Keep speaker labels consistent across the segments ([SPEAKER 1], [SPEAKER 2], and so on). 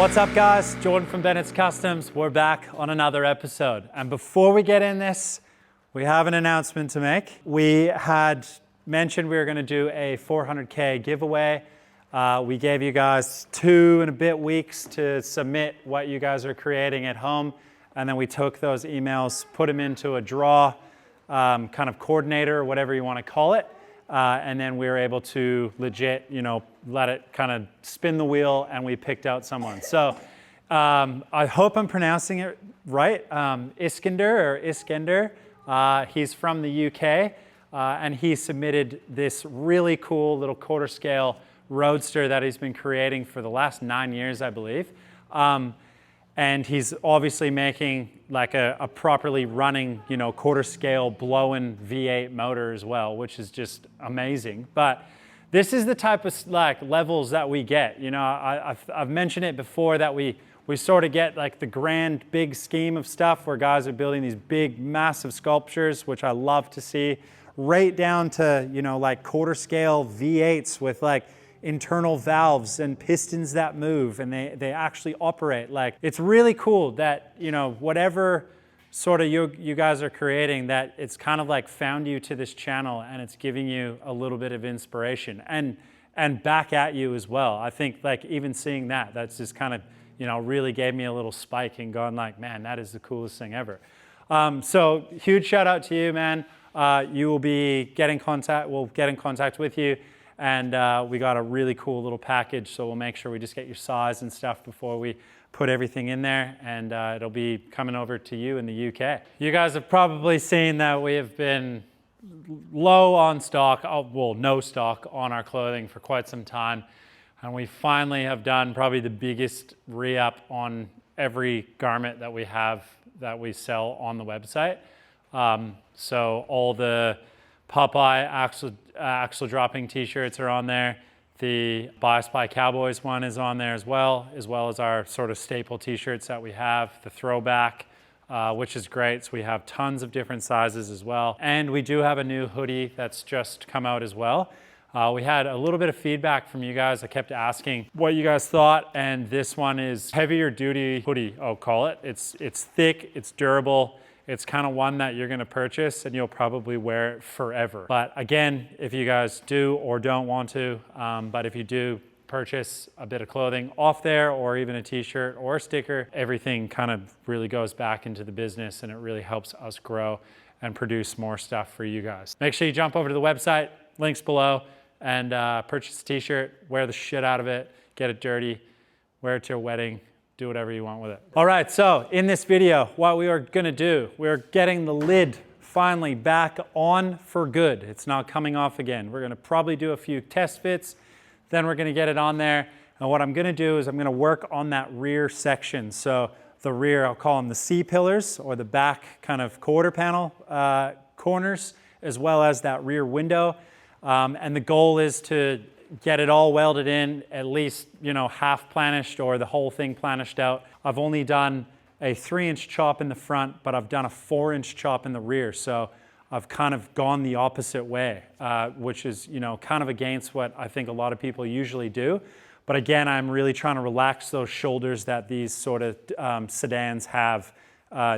[SPEAKER 1] What's up guys, Jordan from Bennett's Customs. We're back on another episode. And before we get in this, we have an announcement to make. We had mentioned we were gonna do a 400K giveaway. We gave you guys 2 and a bit weeks to submit what you guys are creating at home. And then we took those emails, put them into a draw, kind of coordinator, or whatever you wanna call it. And then we were able to legit, let it kind of spin the wheel and we picked out someone. So I hope I'm pronouncing it right. Iskender. He's from the UK and he submitted this really cool little quarter scale roadster that he's been creating for the last 9 years, I believe. And he's obviously making like a properly running, quarter scale blowing V8 motor as well, which is just amazing. But this is the type of levels that we get. I've mentioned it before that we sort of get like the grand big scheme of stuff where guys are building these big massive sculptures, which I love to see, right down to, like quarter scale V8s with like internal valves and pistons that move and they actually operate. Like, it's really cool that, whatever sort of you guys are creating, that it's kind of like found you to this channel and it's giving you a little bit of inspiration and back at you as well. I think like even seeing that's just kind of, really gave me a little spike and going like, man, that is the coolest thing ever. So huge shout out to you, man. You will be getting contact, we'll get in contact with you. And we got a really cool little package, so we'll make sure we just get your size and stuff before we put everything in there, and it'll be coming over to you in the UK. You guys have probably seen that we have been low on stock, well, no stock on our clothing for quite some time, and we finally have done probably the biggest re-up on every garment that we have that we sell on the website. So all the Popeye axle dropping t-shirts are on there. The Bias by Cowboys one is on there as well as our sort of staple t-shirts that we have, the throwback, which is great. So we have tons of different sizes as well. And we do have a new hoodie that's just come out as well. We had a little bit of feedback from you guys. I kept asking what you guys thought, and this one is heavier duty hoodie, I'll call it. It's thick, it's durable. It's kind of one that you're gonna purchase and you'll probably wear it forever. But again, if you guys do or don't want to, but if you do purchase a bit of clothing off there or even a t-shirt or a sticker, everything kind of really goes back into the business and it really helps us grow and produce more stuff for you guys. Make sure you jump over to the website, links below, and purchase a t-shirt, wear the shit out of it, get it dirty, wear it to your wedding, do whatever you want with it. All right, so in this video, what we are gonna do, we're getting the lid finally back on for good. It's not coming off again. We're gonna probably do a few test fits, then we're gonna get it on there. And what I'm gonna do is I'm gonna work on that rear section. So the rear, I'll call them the C-pillars or the back kind of quarter panel corners, as well as that rear window. And the goal is to get it all welded in, at least, half planished or the whole thing planished out. I've only done a 3-inch chop in the front, but I've done a 4-inch chop in the rear. So I've kind of gone the opposite way, which is, kind of against what I think a lot of people usually do. But again, I'm really trying to relax those shoulders that these sort of sedans have.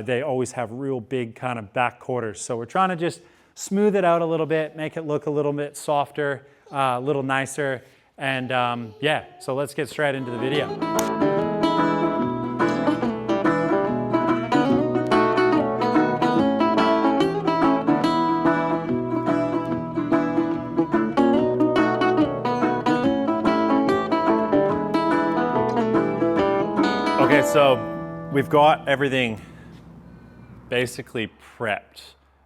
[SPEAKER 1] They always have real big kind of back quarters. So we're trying to just smooth it out a little bit, make it look a little bit softer, a little nicer, and yeah, so let's get straight into the video. Okay, so we've got everything basically prepped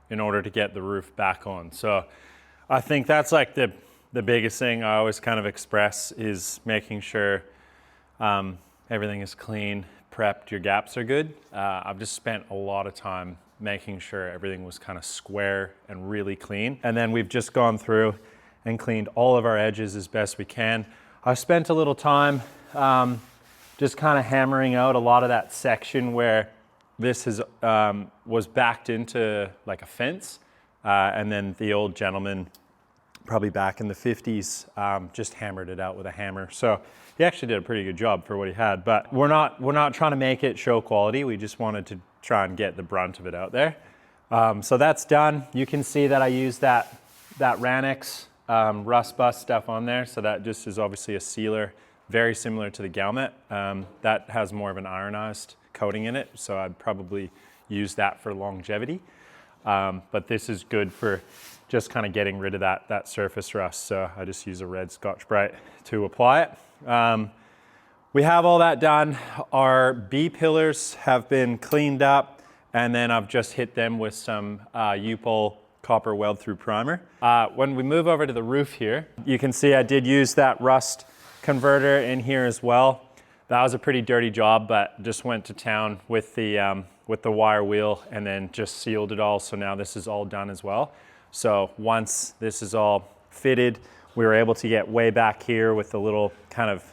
[SPEAKER 1] in order to get the roof back on. So I think that's like the biggest thing I always kind of express is making sure everything is clean, prepped, your gaps are good. I've just spent a lot of time making sure everything was kind of square and really clean. And then we've just gone through and cleaned all of our edges as best we can. I spent a little time just kind of hammering out a lot of that section where this was backed into like a fence. And then the old gentleman probably back in the 50s, just hammered it out with a hammer. So he actually did a pretty good job for what he had, but we're not trying to make it show quality. We just wanted to try and get the brunt of it out there. So that's done. You can see that I used that Ranix rust bust stuff on there. So that just is obviously a sealer, very similar to the Galmet. That has more of an ironized coating in it. So I'd probably use that for longevity. But this is good for just kind of getting rid of that surface rust. So I just use a red Scotch-Brite to apply it. We have all that done. Our B pillars have been cleaned up, and then I've just hit them with some U-Pol copper weld through primer. When we move over to the roof here, you can see I did use that rust converter in here as well. That was a pretty dirty job, but just went to town with the wire wheel and then just sealed it all. So now this is all done as well. So once this is all fitted, we were able to get way back here with the little kind of,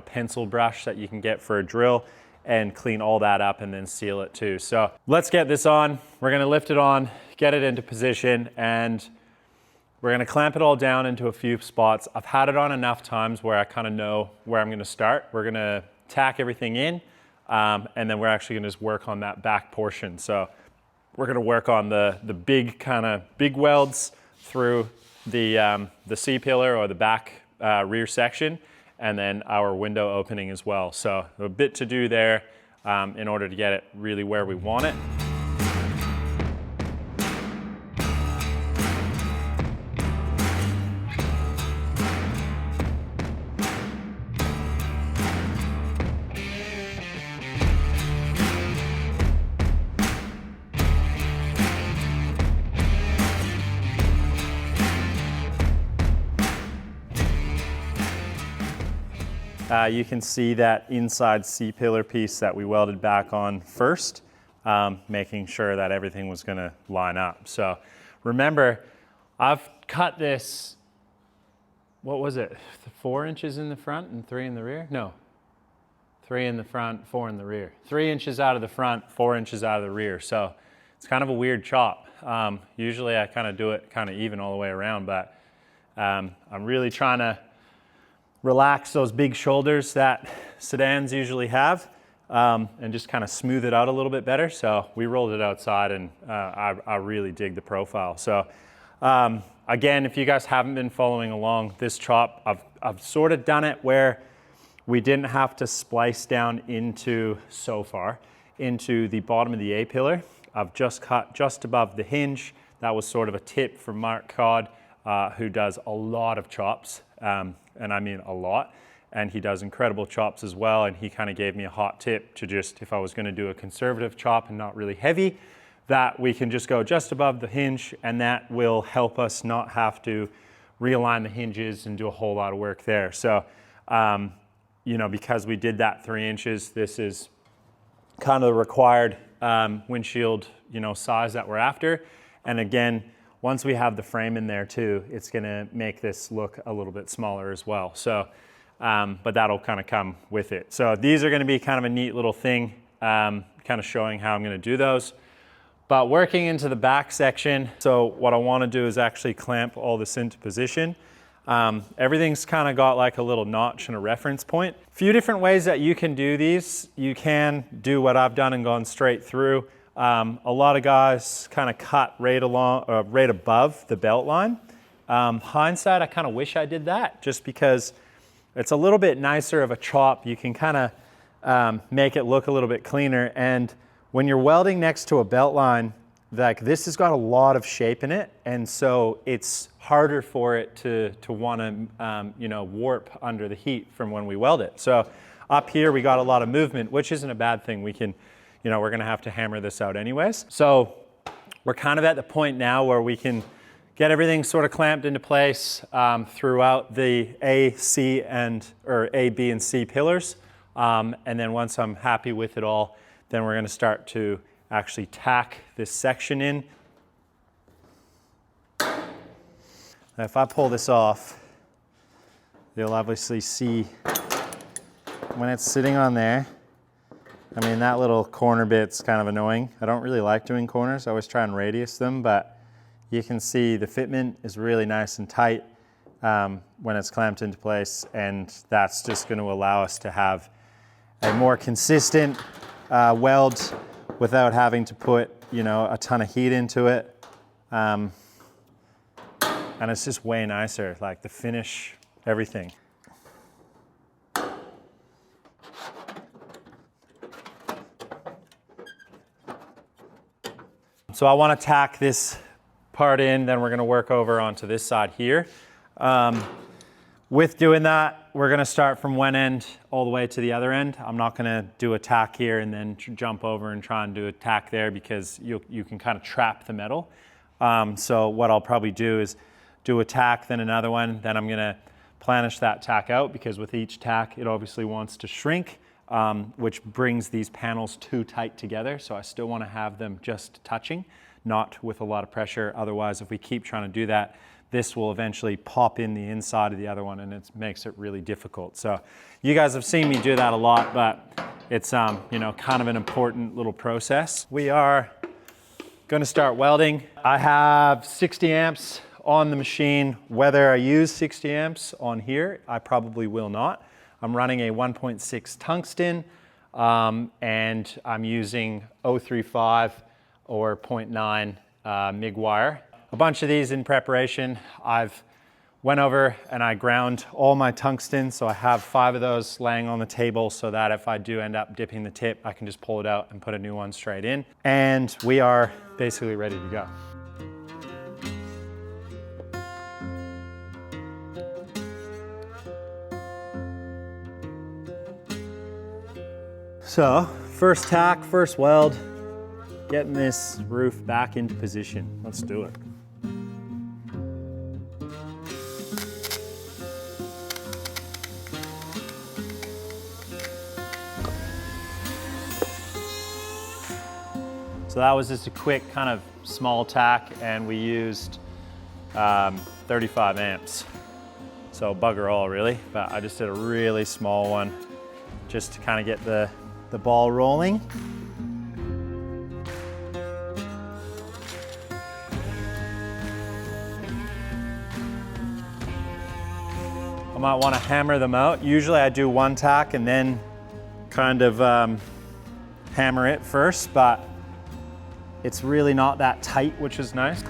[SPEAKER 1] pencil brush that you can get for a drill and clean all that up and then seal it too. So let's get this on. We're gonna lift it on, get it into position, and we're gonna clamp it all down into a few spots. I've had it on enough times where I kind of know where I'm gonna start. We're gonna tack everything in, and then we're actually gonna just work on that back portion. So we're gonna work on the big welds through the C-pillar or the back rear section, and then our window opening as well. So a bit to do there in order to get it really where we want it. You can see that inside C-pillar piece that we welded back on first, making sure that everything was gonna line up. So remember, I've cut this, what was it, 4 inches in the front and 3 in the rear? No, 3 in the front, 4 in the rear. 3 inches out of the front, 4 inches out of the rear. So it's kind of a weird chop. Usually I kind of do it kind of even all the way around, but I'm really trying to relax those big shoulders that sedans usually have, and just kind of smooth it out a little bit better. So we rolled it outside, and I really dig the profile. So again, if you guys haven't been following along, this chop, I've sort of done it where we didn't have to splice down into the bottom of the A-pillar. I've just cut just above the hinge. That was sort of a tip from Mark Codd, who does a lot of chops. And I mean a lot, and he does incredible chops as well, and he kind of gave me a hot tip to just, if I was going to do a conservative chop and not really heavy, that we can just go just above the hinge, and that will help us not have to realign the hinges and do a whole lot of work there. So because we did that 3 inches, this is kind of the required windshield size that we're after. And again, once we have the frame in there too, it's gonna make this look a little bit smaller as well. So, but that'll kind of come with it. So these are gonna be kind of a neat little thing, kind of showing how I'm gonna do those. But working into the back section, so what I wanna do is actually clamp all this into position. Everything's kind of got like a little notch and a reference point. A few different ways that you can do these. You can do what I've done and gone straight through. A lot of guys kind of cut right above the belt line. Hindsight, I kind of wish I did that, just because it's a little bit nicer of a chop. You can kind of make it look a little bit cleaner. And when you're welding next to a belt line, like this has got a lot of shape in it, and so it's harder for it to want to warp under the heat from when we weld it. So up here we got a lot of movement, which isn't a bad thing. We can, we're gonna have to hammer this out anyways. So we're kind of at the point now where we can get everything sort of clamped into place throughout the A, B, and C pillars. And then once I'm happy with it all, then we're gonna start to actually tack this section in. Now if I pull this off, you'll obviously see when it's sitting on there. I mean, that little corner bit's kind of annoying. I don't really like doing corners. I always try and radius them, but You can see the fitment is really nice and tight when it's clamped into place, and that's just going to allow us to have a more consistent weld without having to put, you know, a ton of heat into it. And it's just way nicer, like the finish, everything. So I want to tack this part in, then we're going to work over onto this side here. With doing that, we're going to start from one end all the way to the other end. I'm not going to do a tack here and then jump over and try and do a tack there, because you can kind of trap the metal. So what I'll probably do is do a tack, then another one, then I'm going to planish that tack out, because with each tack it obviously wants to shrink, which brings these panels too tight together. So I still want to have them just touching, not with a lot of pressure. Otherwise, if we keep trying to do that, this will eventually pop in the inside of the other one, and it makes it really difficult. So you guys have seen me do that a lot, but it's you know, kind of an important little process. We are going to start welding. I have 60 amps on the machine. Whether I use 60 amps on here, I probably will not. I'm running a 1.6 tungsten, and I'm using 0.35 or 0.9 MIG wire. A bunch of these in preparation. I've went over and I ground all my tungsten, so I have 5 of those laying on the table, so that if I do end up dipping the tip, I can just pull it out and put a new one straight in. And we are basically ready to go. So, first tack, first weld, getting this roof back into position. Let's do it. So that was just a quick kind of small tack, and we used 35 amps. So bugger all really, but I just did a really small one just to kind of get the ball rolling. I might want to hammer them out. Usually I do one tack and then kind of hammer it first, but it's really not that tight, which is nice.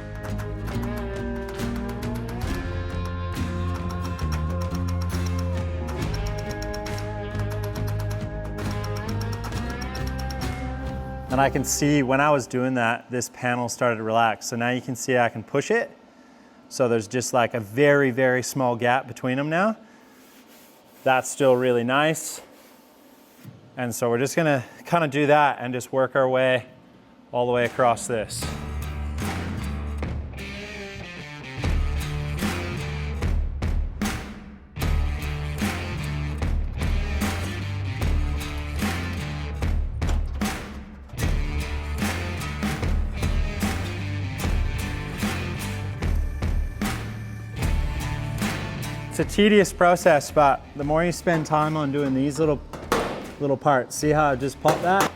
[SPEAKER 1] And I can see when I was doing that, this panel started to relax. So now you can see I can push it. So there's just like a very, very small gap between them now. That's still really nice. And so we're just gonna kind of do that and just work our way all the way across this. It's a tedious process, but the more you spend time on doing these little parts, see how I just popped that?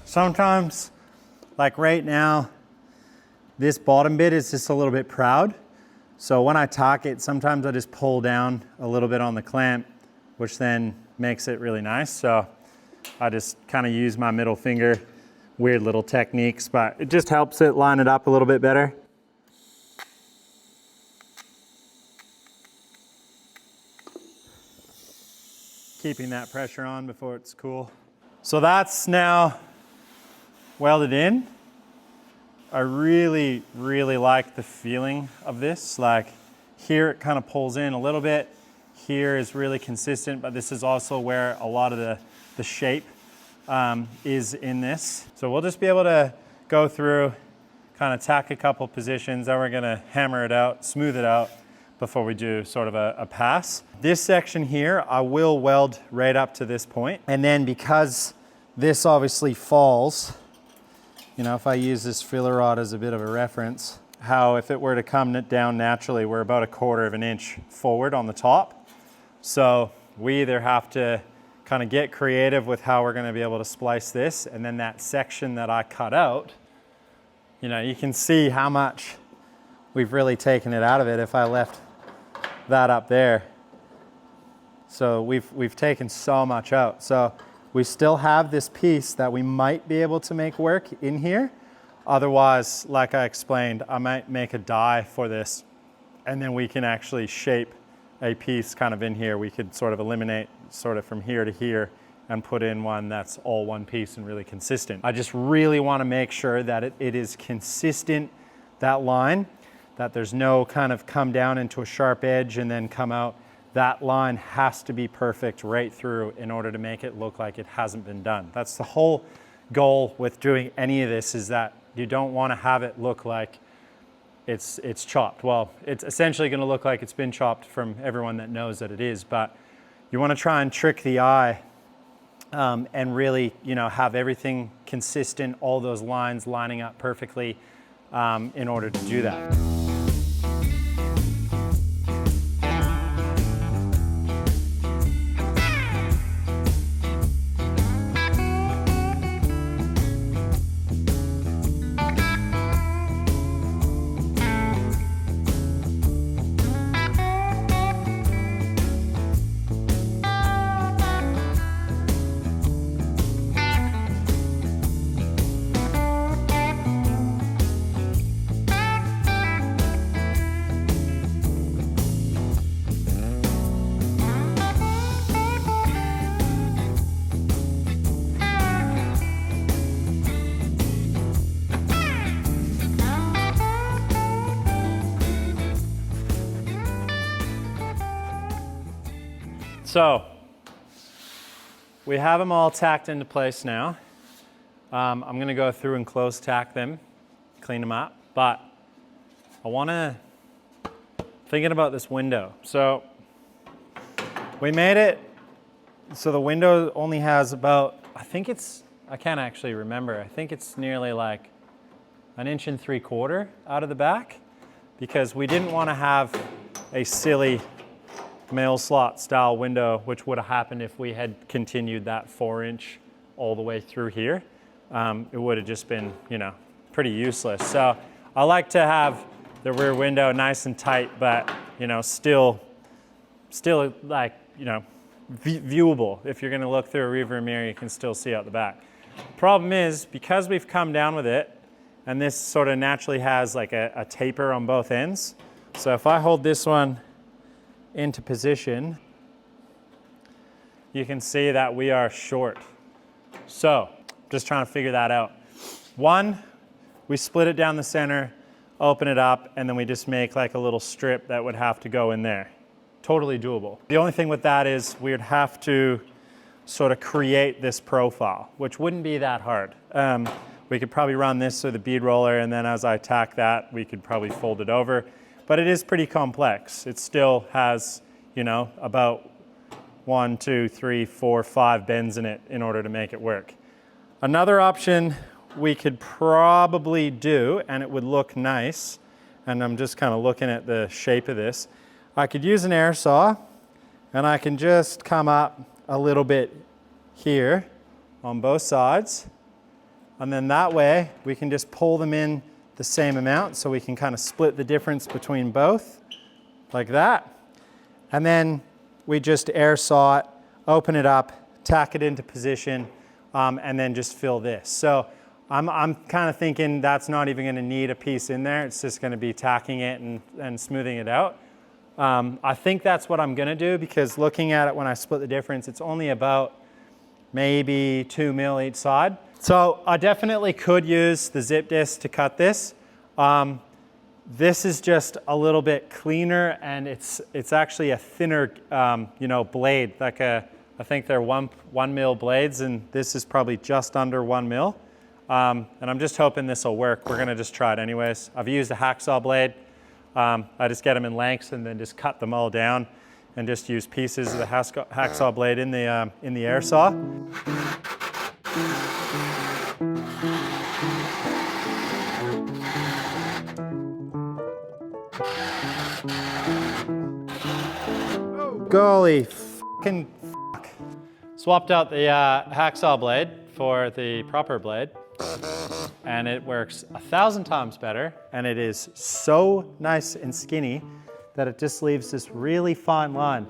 [SPEAKER 1] Sometimes, like right now, this bottom bit is just a little bit proud. So when I tack it, sometimes I just pull down a little bit on the clamp, which then makes it really nice. So I just kind of use my middle finger, weird little techniques, but it just helps it line it up a little bit better. Keeping that pressure on before it's cool. So that's now welded in. I really, really like the feeling of this. Like Here it kind of pulls in a little bit. Here is really consistent, but this is also where a lot of the shape is in this. So we'll just be able to go through, kind of tack a couple positions, then we're gonna hammer it out, smooth it out before we do sort of a pass. This section here, I will weld right up to this point. And then because this obviously falls, you know, if I use this filler rod as a bit of a reference, how if it were to come down naturally, we're about 1/4 of an inch forward on the top. So we either have to kind of get creative with how we're gonna be able to splice this, and then that section that I cut out, you know, you can see how much we've really taken it out of it if I left that up there. So we've taken so much out. So we still have this piece that we might be able to make work in here. Otherwise, like I explained, I might make a die for this, and then we can actually shape a piece kind of in here. We could sort of eliminate sort of from here to here and put in one that's all one piece and really consistent. I just really want to make sure that it is consistent, that line, that there's no kind of come down into a sharp edge and then come out. That line has to be perfect right through in order to make it look like it hasn't been done. That's the whole goal with doing any of this, is that you don't want to have it look like it's chopped. Well, it's essentially going to look like it's been chopped from everyone that knows that it is, but you want to try and trick the eye and really, you know, have everything consistent, all those lines lining up perfectly in order to do that. So we have them all tacked into place now. I'm going to go through and close tack them, clean them up, but I want to, thinking about this window. So we made it so the window only has about, I can't actually remember, I think it's nearly like 1.75 inches out of the back, because we didn't want to have a silly mail slot style window, which would have happened if we had continued that 4-inch all the way through here. It would have just been, you know, pretty useless. So I like to have the rear window nice and tight, but, you know, still like, you know, viewable. If you're going to look through a rearview mirror, you can still see out the back. Problem is, because we've come down with it, and this sort of naturally has like a taper on both ends. So if I hold this one into position, you can see that we are short. So just trying to figure that out. One, we split it down the center, open it up, and then we just make like a little strip that would have to go in there. Totally doable. The only thing with that is we would have to sort of create this profile, which wouldn't be that hard. We could probably run this through the bead roller, and then as I tack that, we could probably fold it over. But it is pretty complex. It still has, you know, about 1, 2, 3, 4, 5 bends in it in order to make it work. Another option we could probably do, and it would look nice, and I'm just kind of looking at the shape of this, I could use an air saw, and I can just come up a little bit here on both sides, and then that way we can just pull them in the same amount, so we can kind of split the difference between both like that. And then we just air saw it, open it up, tack it into position, and then just fill this. So I'm kind of thinking that's not even going to need a piece in there. It's just going to be tacking it and smoothing it out. I think that's what I'm going to do, because looking at it when I split the difference, it's only about maybe 2 mil each side. So I definitely could use the zip disc to cut this. This is just a little bit cleaner, and it's actually a thinner, you know, blade. Like I think they're one mil blades, and this is probably just under 1 mil. And I'm just hoping this will work. We're gonna just try it anyways. I've used a hacksaw blade. I just get them in lengths and then just cut them all down, and just use pieces of the hacksaw blade in the air saw. Golly fucking fuck. Swapped out the hacksaw blade for the proper blade, and it works 1,000 times better, and it is so nice and skinny that it just leaves this really fine line.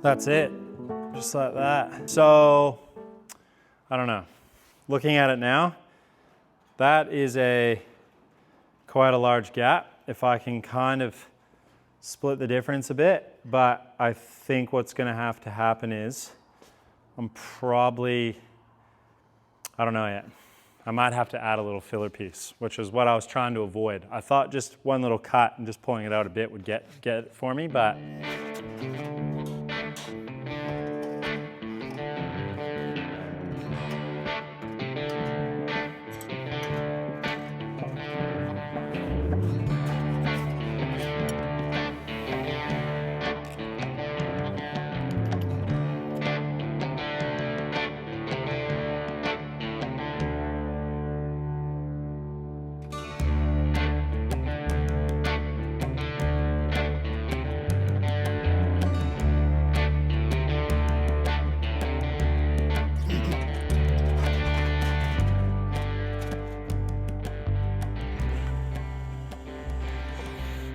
[SPEAKER 1] That's it, just like that. So, I don't know, looking at it now, that is quite a large gap. If I can kind of split the difference a bit, but I think what's gonna have to happen is, I don't know yet. I might have to add a little filler piece, which is what I was trying to avoid. I thought just one little cut and just pulling it out a bit would get it for me, but.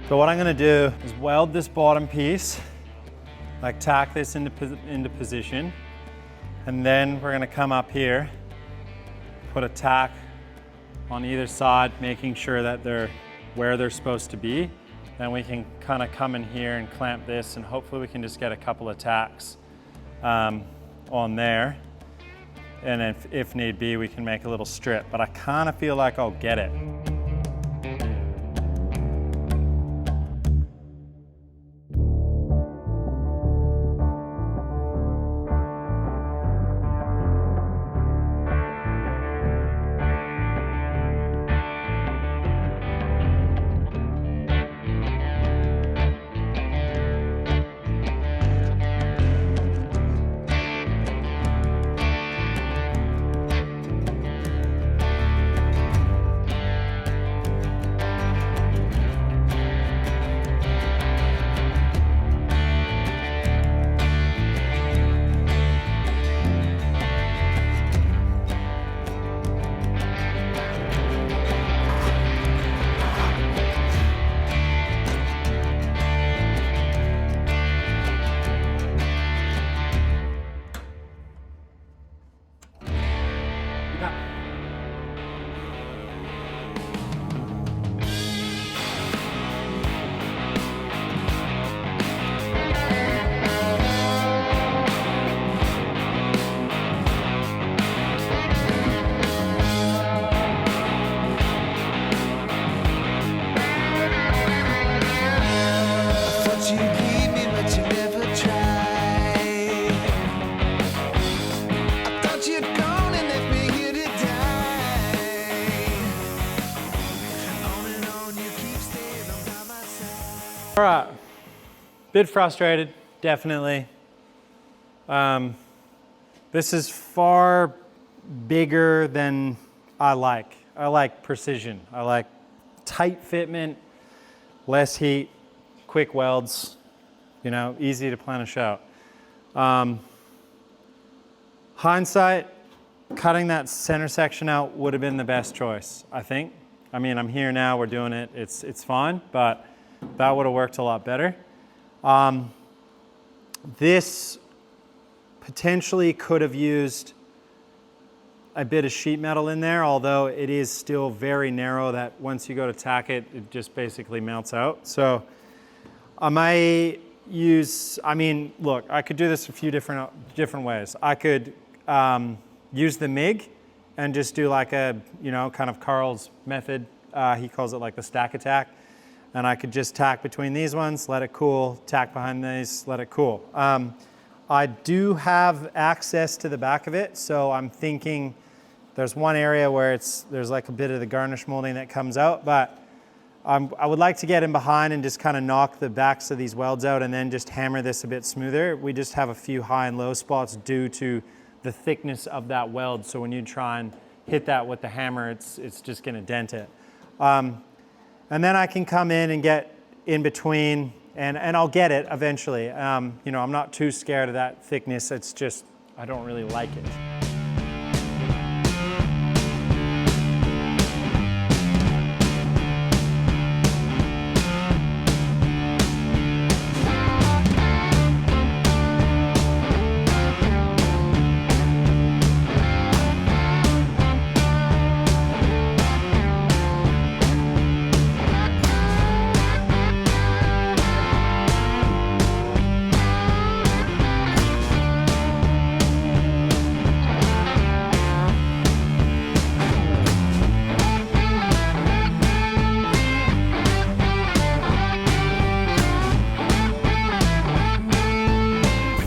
[SPEAKER 1] So what I'm gonna do is weld this bottom piece, like tack this into position, and then we're gonna come up here, put a tack on either side, making sure that they're where they're supposed to be. Then we can kind of come in here and clamp this, and hopefully we can just get a couple of tacks on there. And if need be, we can make a little strip, but I kind of feel like I'll get it. All right, bit frustrated, definitely. This is far bigger than I like. I like precision. I like tight fitment, less heat, quick welds, you know, easy to planish out. Hindsight, cutting that center section out would have been the best choice, I think. I mean, I'm here now, we're doing it, it's fine, but that would have worked a lot better. This potentially could have used a bit of sheet metal in there, although it is still very narrow that once you go to tack it, it just basically melts out. So I might use, I mean, look, I could do this a few different ways. I could use the MIG and just do like a, you know, kind of Carl's method. He calls it like the stack attack. And I could just tack between these ones, let it cool, tack behind these, let it cool. I do have access to the back of it, so I'm thinking there's one area where there's like a bit of the garnish molding that comes out, but I would like to get in behind and just kind of knock the backs of these welds out and then just hammer this a bit smoother. We just have a few high and low spots due to the thickness of that weld, so when you try and hit that with the hammer, it's just gonna dent it. And then I can come in and get in between, and I'll get it eventually. You know, I'm not too scared of that thickness, it's just, I don't really like it.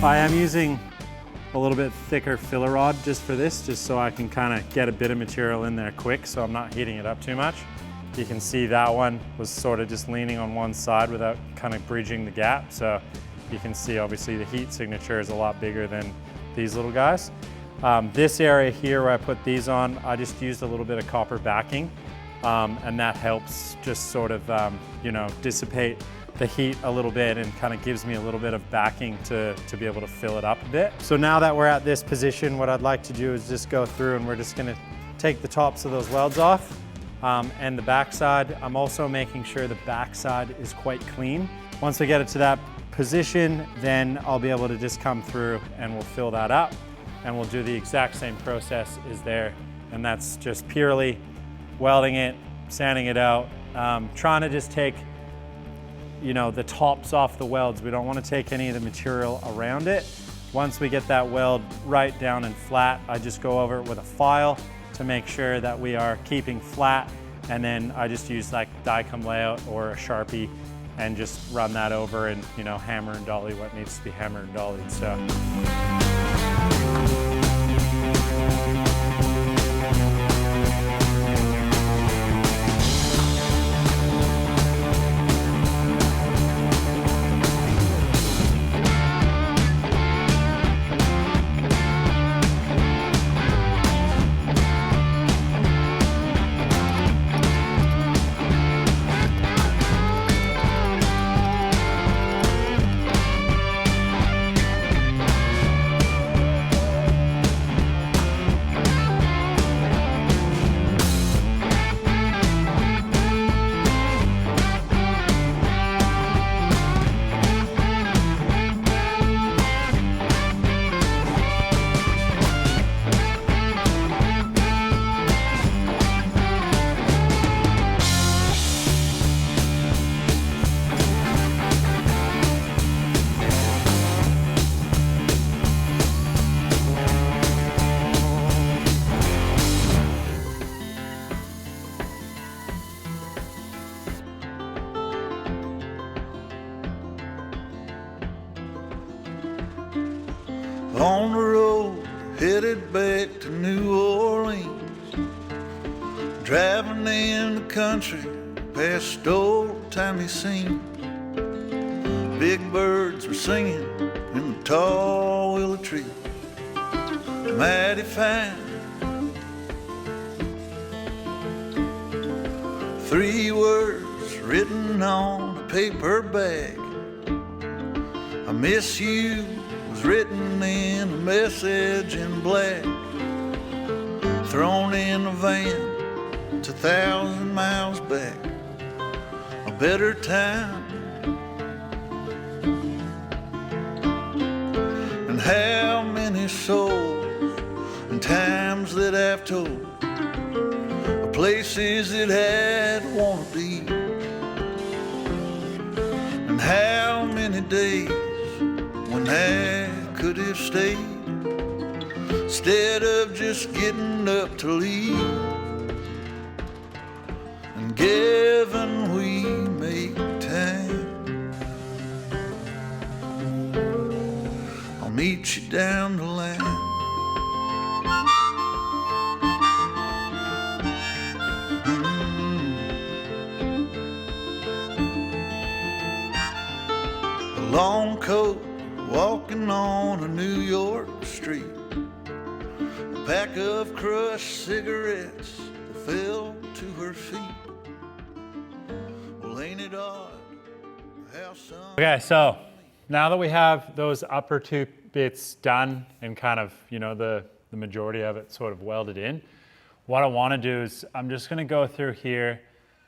[SPEAKER 1] I am using a little bit thicker filler rod just for this, just so I can kind of get a bit of material in there quick so I'm not heating it up too much. You can see that one was sort of just leaning on one side without kind of bridging the gap. So you can see obviously the heat signature is a lot bigger than these little guys. This area here where I put these on, I just used a little bit of copper backing and that helps just sort of, you know, dissipate the heat a little bit and kind of gives me a little bit of backing to be able to fill it up a bit. So now that we're at this position, what I'd like to do is just go through and we're just gonna take the tops of those welds off and the backside. I'm also making sure the backside is quite clean. Once we get it to that position, then I'll be able to just come through and we'll fill that up and we'll do the exact same process is there. And that's just purely welding it, sanding it out, trying to just take, you know, the tops off the welds. We don't want to take any of the material around it. Once we get that weld right down and flat, I just go over it with a file to make sure that we are keeping flat. And then I just use like die-come layout or a Sharpie and just run that over and, you know, hammer and dolly what needs to be hammered and dollied. So.
[SPEAKER 2] On the road, headed back to New Orleans, driving in the country past old-timey scenes. Big birds were singing in the tall willow tree, mighty fine. 3 words written on a paper bag, I miss you, was written in a message in black, thrown in a van to 1,000 miles back, a better time. And how many souls and times that I've told of places that I'd wanna be, and how many days when I could have stayed instead of just getting up to leave. And given we make time, I'll meet you down the line. A long coat walking on a New York street, a pack of crushed cigarettes that fell to her feet. Well, ain't it odd how some...
[SPEAKER 1] Okay, so now that we have those upper two bits done and kind of, you know, the majority of it sort of welded in, what I want to do is I'm just going to go through here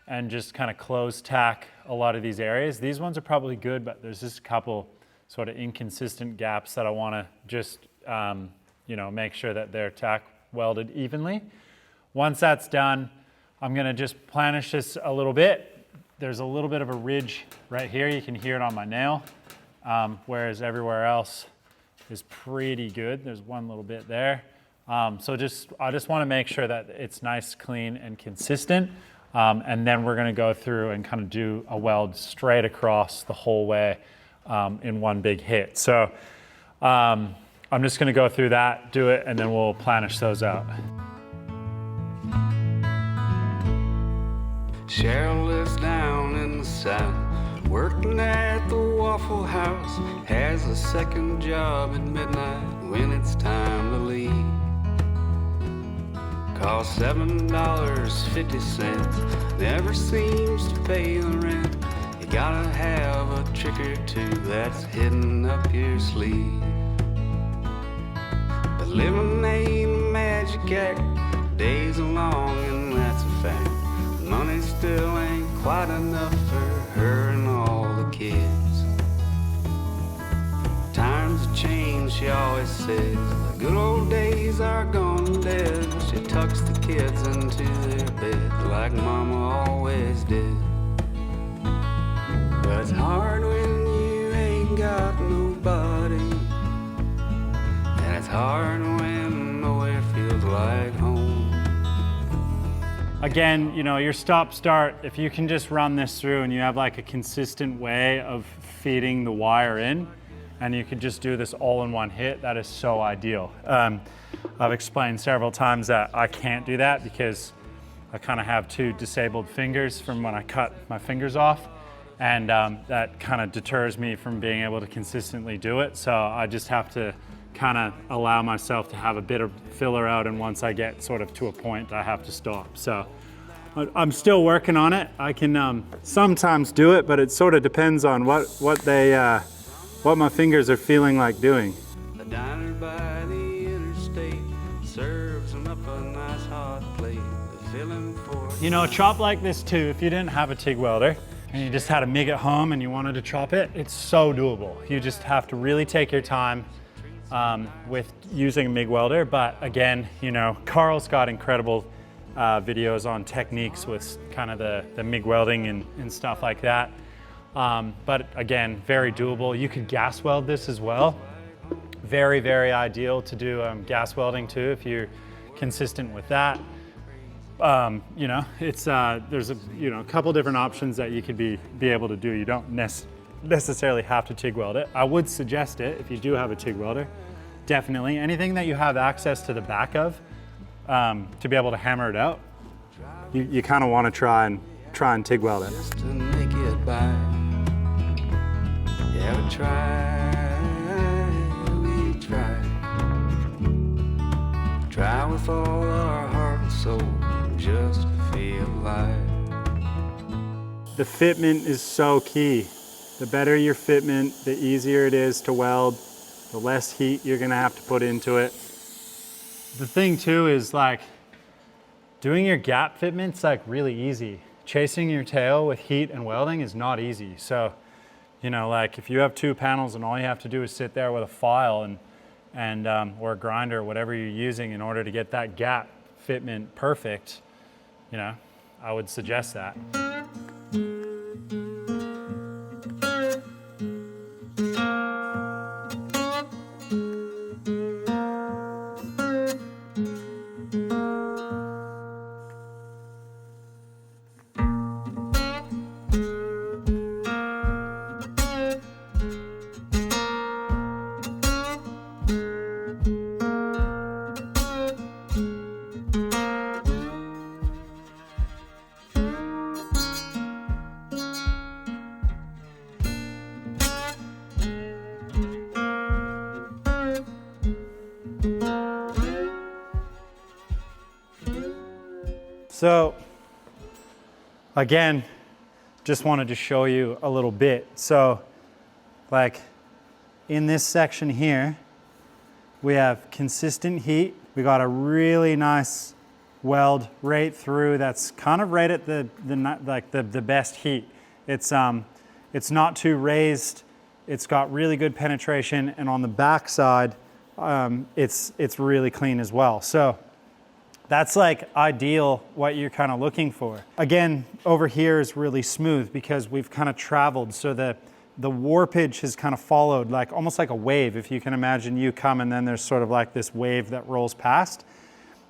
[SPEAKER 1] and just kind of close tack a lot of these areas. These ones are probably good, but there's just a couple sort of inconsistent gaps that I want to just, you know, make sure that they're tack welded evenly. Once that's done, I'm going to just planish this a little bit. There's a little bit of a ridge right here. You can hear it on my nail, whereas everywhere else is pretty good. There's one little bit there. So I just want to make sure that it's nice, clean, and consistent. And then we're going to go through and kind of do a weld straight across the whole way in one big hit. So I'm just going to go through that, do it, and then we'll planish those out.
[SPEAKER 3] Cheryl lives down in the south, working at the Waffle House, has a second job at midnight when it's time to leave. Costs $7.50, never seems to pay the rent. You gotta have a trick or two that's hidden up your sleeve. But living ain't a magic act, days are long and that's a fact. Money still ain't quite enough for her and all the kids. Times have changed, she always says. The good old days are gone and dead. She tucks the kids into their bed like Mama always did. But it's hard when you ain't got nobody, and it's hard when nowhere feels like home.
[SPEAKER 1] Again, you know, your stop-start, if you can just run this through and you have like a consistent way of feeding the wire in, and you could just do this all in one hit, that is so ideal. I've explained several times that I can't do that because I kind of have two disabled fingers from when I cut my fingers off, and that kind of deters me from being able to consistently do it. So I just have to kind of allow myself to have a bit of filler out, and once I get sort of to a point, I have to stop. So I'm still working on it. I can sometimes do it, but it sort of depends on what my fingers are feeling like doing.
[SPEAKER 3] A diner by the interstate serves them up a nice hot plate. Filling for
[SPEAKER 1] You know, a chop like this too, if you didn't have a TIG welder and you just had a MIG at home and you wanted to chop it, it's so doable. You just have to really take your time with using a MIG welder. But again, you know, Carl's got incredible videos on techniques with kind of the MIG welding and stuff like that. But again, very doable. You could gas weld this as well. Very, very ideal to do gas welding too if you're consistent with that. You know, it's there's a couple different options that you could be able to do. You don't necessarily have to TIG weld it. I would suggest it if you do have a TIG welder. Definitely anything that you have access to the back of to be able to hammer it out. You kind of want to try and TIG weld it.
[SPEAKER 3] just to make it by. Yeah, we try. Try with all our heart and soul just to feel alive.
[SPEAKER 1] The fitment is so key. The better your fitment, the easier it is to weld, the less heat you're gonna have to put into it. The thing too is like, doing your gap fitment's like really easy. Chasing your tail with heat and welding is not easy. So, you know, like if you have 2 panels and all you have to do is sit there with a file and or a grinder or whatever you're using in order to get that gap fitment perfect, you know, I would suggest that. So again, just wanted to show you a little bit. So like in this section here, we have consistent heat. We got a really nice weld right through that's kind of right at the best heat. It's not too raised. It's got really good penetration, and on the back side, it's really clean as well. So that's like ideal what you're kind of looking for. Again, over here is really smooth because we've kind of traveled. So the warpage has kind of followed like almost like a wave. If you can imagine you come and then there's sort of like this wave that rolls past.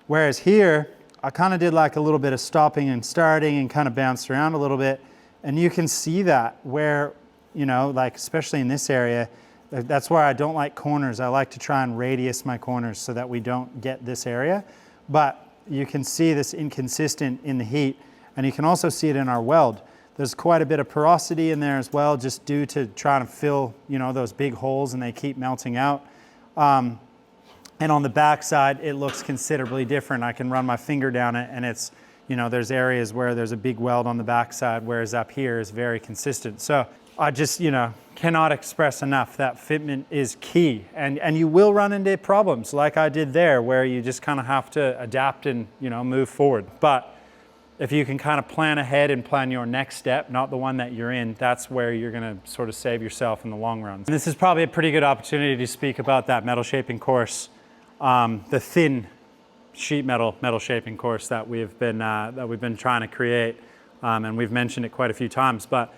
[SPEAKER 1] Whereas here, I kind of did like a little bit of stopping and starting and kind of bounced around a little bit. And you can see that where, you know, like especially in this area, that's why I don't like corners. I like to try and radius my corners so that we don't get this area. But you can see this inconsistent in the heat, and you can also see it in our weld. There's quite a bit of porosity in there as well, just due to trying to fill, you know, those big holes, and they keep melting out. And on the back side, it looks considerably different. I can run my finger down it, and it's, you know, there's areas where there's a big weld on the back side, whereas up here is very consistent. So I just, you know, cannot express enough that fitment is key. And you will run into problems like I did there, where you just kind of have to adapt and, you know, move forward. But if you can kind of plan ahead and plan your next step, not the one that you're in, that's where you're going to sort of save yourself in the long run. And this is probably a pretty good opportunity to speak about that metal shaping course, the thin sheet metal shaping course that we've been trying to create, and we've mentioned it quite a few times. But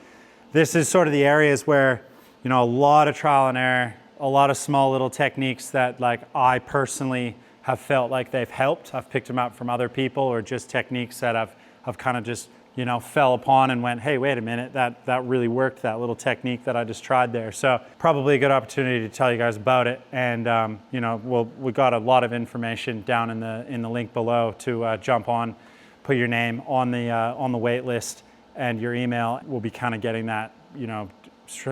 [SPEAKER 1] this is sort of the areas where, you know, a lot of trial and error, a lot of small little techniques that like I personally have felt like they've helped. I've picked them up from other people, or just techniques that I've kind of just, you know, fell upon and went, hey, wait a minute, that really worked, that little technique that I just tried there. So probably a good opportunity to tell you guys about it. And you know, we got a lot of information down in the link below to jump on, put your name on the wait list, and your email. We'll be kind of getting that, you know,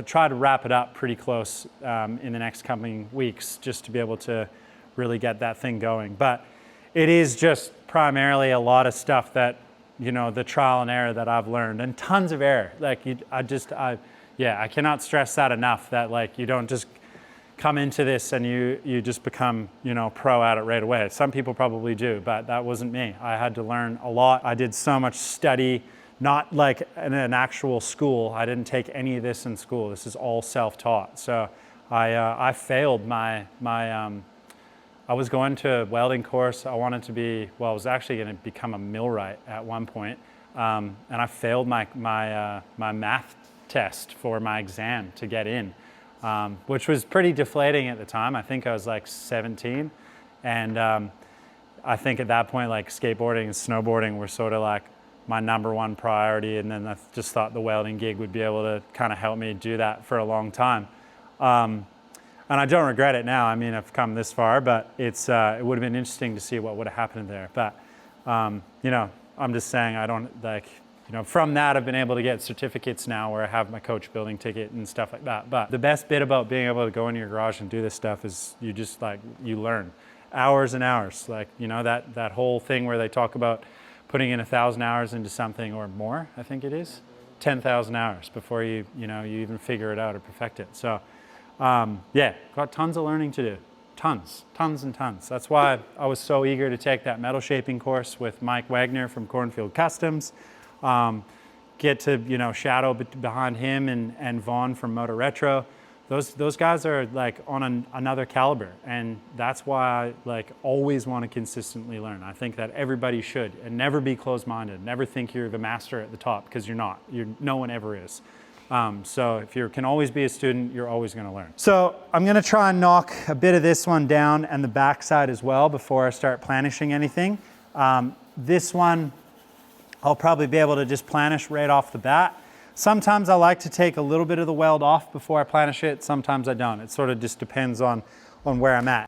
[SPEAKER 1] try to wrap it up pretty close in the next coming weeks, just to be able to really get that thing going. But it is just primarily a lot of stuff that, you know, the trial and error that I've learned, and tons of error. Like I cannot stress that enough, that like you don't just come into this and you just become, you know, pro at it right away. Some people probably do, but that wasn't me. I had to learn a lot. I did so much study, not like in an actual school. I didn't take any of this in school. This is all self-taught. So I failed my I was going to a welding course. I wanted to be, well, I was actually going to become a millwright at one point. And I failed my math test for my exam to get in, which was pretty deflating at the time. I think I was like 17. And I think at that point, like skateboarding and snowboarding were sort of like my #1 priority. And then I just thought the welding gig would be able to kind of help me do that for a long time. And I don't regret it now. I mean, I've come this far, but it would have been interesting to see what would have happened there. But, you know, I'm just saying, I don't like, you know, from that I've been able to get certificates now where I have my coach building ticket and stuff like that. But the best bit about being able to go into your garage and do this stuff is you just like, you learn hours and hours. Like, you know, that whole thing where they talk about putting in 1,000 hours into something or more, I think it is 10,000 hours before you even figure it out or perfect it. So yeah, got tons of learning to do. tons and tons. That's why I was so eager to take that metal shaping course with Mike Wagner from Cornfield Customs. Get to, shadow behind him and Vaughn from Motor Retro. Those guys are like on another caliber, and that's why I always want to consistently learn. I think that everybody should, and never be closed-minded. Never think you're the master at the top, because you're not. No one ever is. So if you can always be a student, you're always going to learn. So I'm going to try and knock a bit of this one down and the back side as well before I start planishing anything. This one, I'll probably be able to just planish right off the bat. Sometimes I like to take a little bit of the weld off before I planish it. Sometimes I don't. It sort of just depends on where I'm at.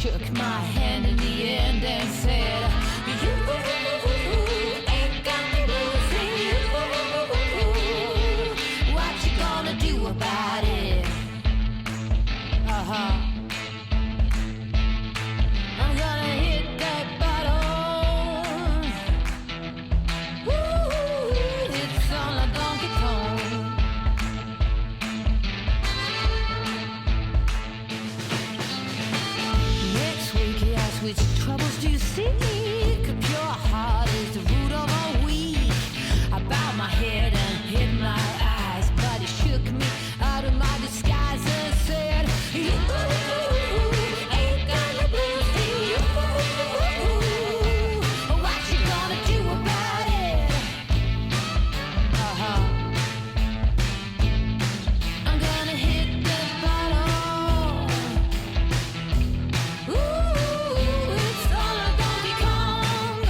[SPEAKER 4] Shook my hand in the end and said, you ain't got me losing. What you gonna do about it? I'm gonna hit that bottom. It's on a Donkey Kong. Which troubles do you seek? A pure heart is the root of all weak. I bowed my head and hid my eyes, but he shook me out of my disguise and said, you ain't gonna lose me. What you gonna do about it? I'm gonna hit the bottom. It's all a Donkey Kong.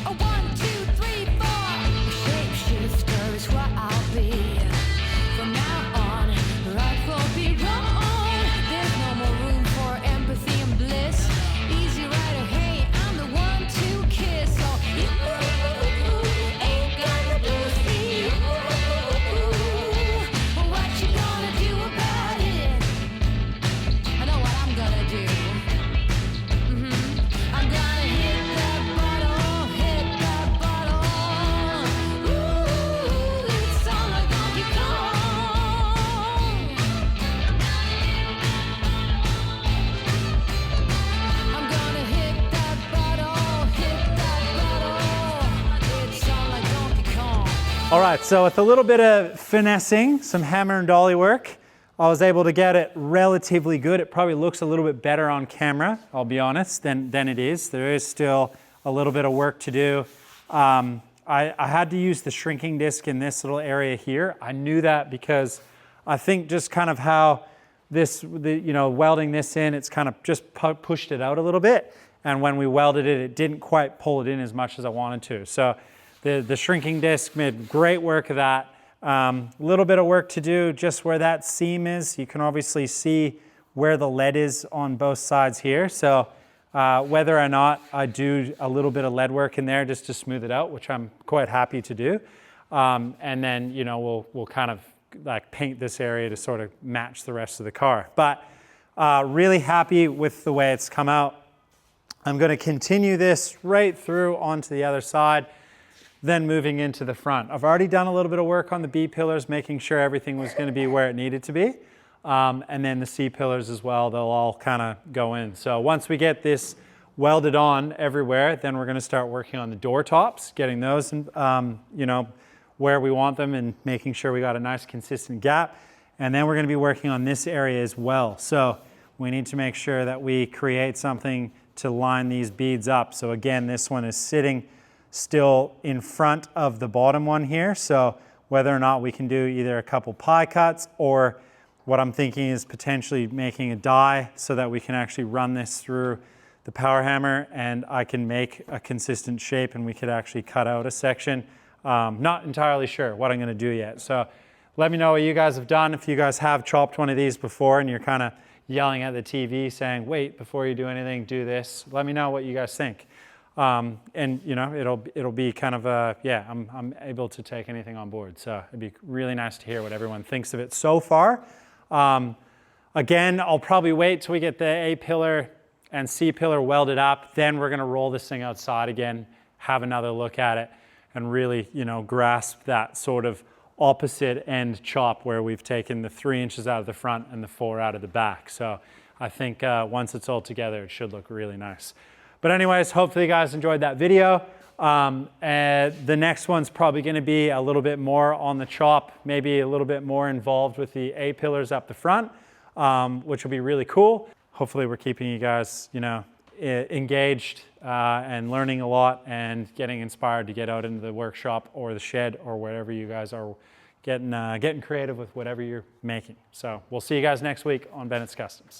[SPEAKER 4] 1, 2, 3, 4. Shapeshifter is what I'll be. From now on, right won't be wrong. There's no more room for empathy and bliss. Easy rider, hey, I'm the one to kiss. So you ain't gonna lose me. What you gonna do about it? I know what I'm gonna do. I'm gonna hit that bottle. It's all a Donkey Kong. I'm gonna hit that bottle. It's all a Donkey Kong.
[SPEAKER 1] All right, so with a little bit of finessing, some hammer and dolly work, I was able to get it relatively good. It probably looks a little bit better on camera, I'll be honest, than it is. There is still a little bit of work to do. I had to use the shrinking disc in this little area here. I knew that because I think just kind of how welding this in, it's kind of just pushed it out a little bit. And when we welded it, it didn't quite pull it in as much as I wanted to. So the shrinking disc made great work of that. Little bit of work to do just where that seam is. You can obviously see where the lead is on both sides here. So whether or not I do a little bit of lead work in there just to smooth it out, which I'm quite happy to do. And then, we'll kind of like paint this area to sort of match the rest of the car. But really happy with the way it's come out. I'm going to continue this right through onto the other side, then moving into the front. I've already done a little bit of work on the B pillars, making sure everything was going to be where it needed to be. And then the C pillars as well, they'll all kind of go in. So once we get this welded on everywhere, then we're going to start working on the door tops, getting those, where we want them and making sure we got a nice consistent gap. And then we're going to be working on this area as well. So we need to make sure that we create something to line these beads up. So again, this one is sitting still in front of the bottom one here. So whether or not we can do either a couple pie cuts, or what I'm thinking is potentially making a die so that we can actually run this through the power hammer and I can make a consistent shape and we could actually cut out a section. Not entirely sure what I'm going to do yet. So Let me know what you guys have done. If you guys have chopped one of these before and you're kind of yelling at the TV saying, wait, before you do anything, do this. Let me know what you guys think. And you know, it'll be kind of I'm able to take anything on board. So it'd be really nice to hear what everyone thinks of it so far. Again, I'll probably wait till we get the A-pillar and C-pillar welded up. Then we're gonna roll this thing outside again, have another look at it, and really, you know, grasp that sort of opposite end chop where we've taken the 3 inches out of the front and the 4 out of the back. So I think once it's all together, it should look really nice. But anyways, hopefully you guys enjoyed that video. The next one's probably gonna be a little bit more on the chop, maybe a little bit more involved with the A-pillars up the front, which will be really cool. Hopefully we're keeping you guys, you know, engaged and learning a lot and getting inspired to get out into the workshop or the shed or wherever you guys are getting creative with whatever you're making. So we'll see you guys next week on Bennett's Customs.